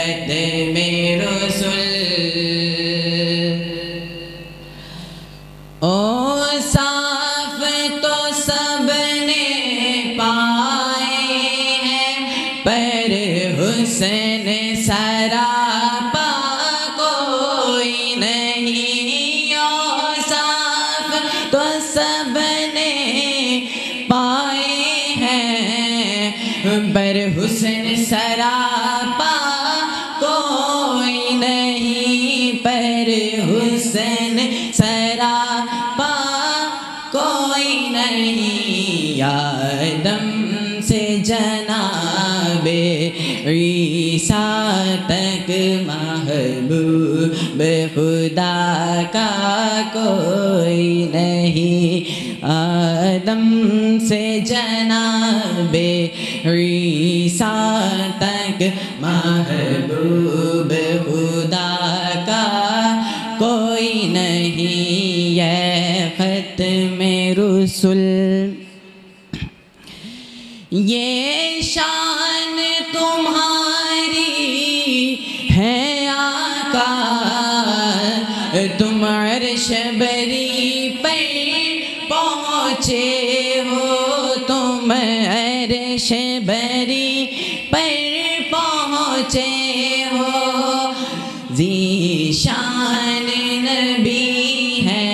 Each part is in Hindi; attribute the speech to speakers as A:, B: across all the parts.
A: खत्म रसूल। ओ साफ तो सबने पाए हैं, पर हुस्न सरापा कोई नहीं। ओ साफ तो सबने पाए हैं, पर हुस्न सरापा कोई नहीं। पर हुस्न सरापा कोई नहीं। आदम से जनाबे ईसा तक महबूब खुदा का कोई नहीं। आदम से जनाबे ईसा तक महबूब खुदा का कोई नहीं। ये खत्म रसूल। ये शान तुम्हारी है आका, तुम अर्श बरी पर पहुँचे हो। तुम अर्श बरी पर पहुँचे हो। ज़ीशान नबी है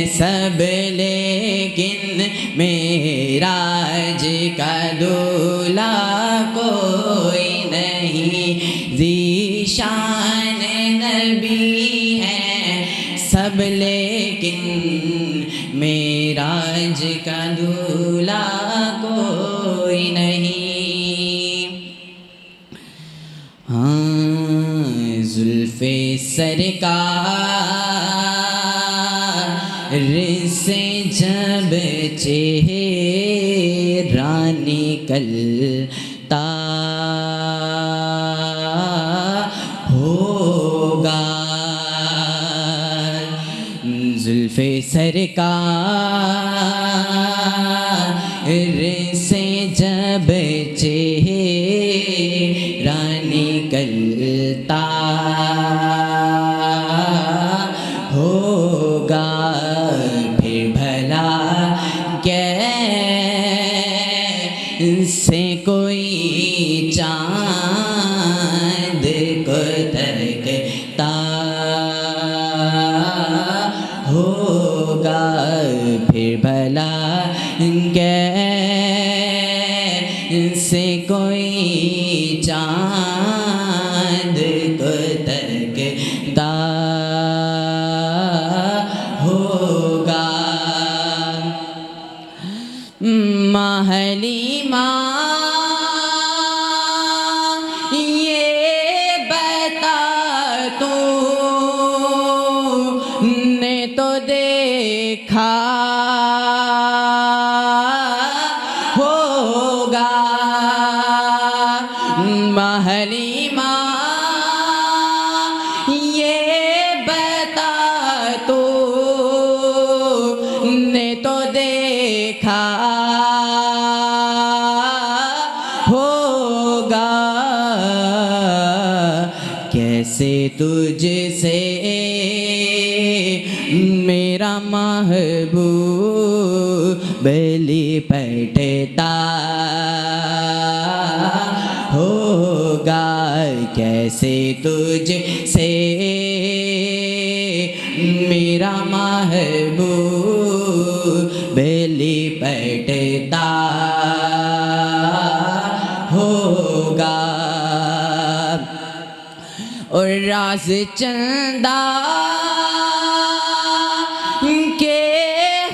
A: सब, लेकिन मेराज का दूल्हा कोई नहीं। ज़ीशान नबी है सब, लेकिन मेराज का दूल्हा कोई नहीं। हाँ, जुल्फ़े सरकार से जब चेहरा निकलता होगा, जुल्फ़े सरकार से जब चेहरा निकलता होगा, फिर भला कैसे कोई चाँद को तकता होगा। फिर भला कैसे कोई चाँद को तकता होगा। हलीमा ये बता तूने तो देखा होगा। हलीमा ये बता तूने तो देखा होगा, कैसे तुझसे मेरा महबूब लिपटता होगा। कैसे तुझसे मेरा महबूब लिपटता होगा। और राज चंदा के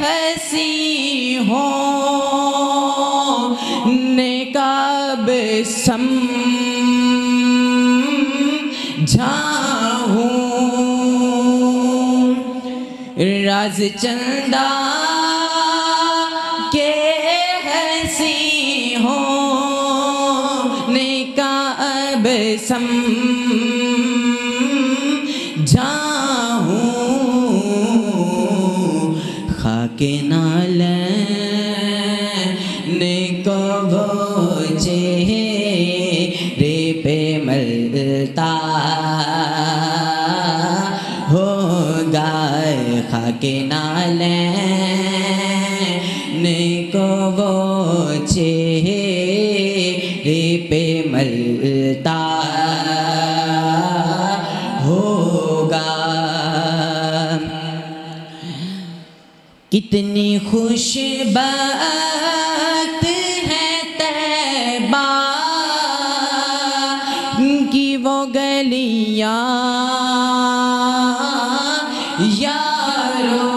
A: हंसी होने का समझाऊं, राज चंदा के हंसी होने का अब समझाऊं। खाके नालने को वो चेहरे पे मलता होगा खाके नाले को वो चेहरे पे मलता होगा। कितनी खुशबख्त है तैबा की वो गलियां यारो,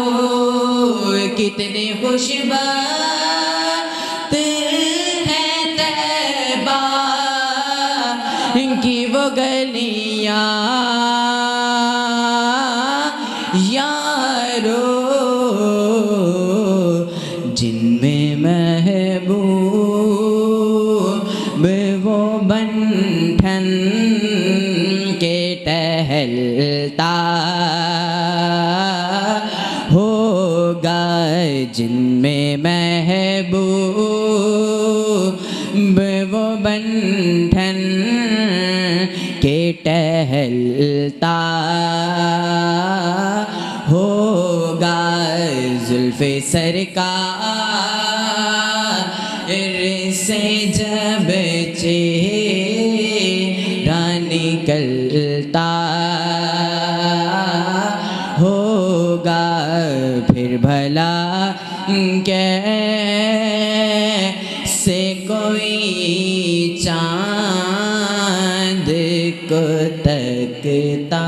A: कितनी खुशबख्त है तैबा की वो गलियां यारो, जिनमें महबूब वो बंठन के टहलता होगा, जिनमें महबूब वो बंठन के टहलता होगा। जुल्फ़े सरकार से जब चेहरा निकलता होगा, फिर भला कैसे कोई चाँद को तकता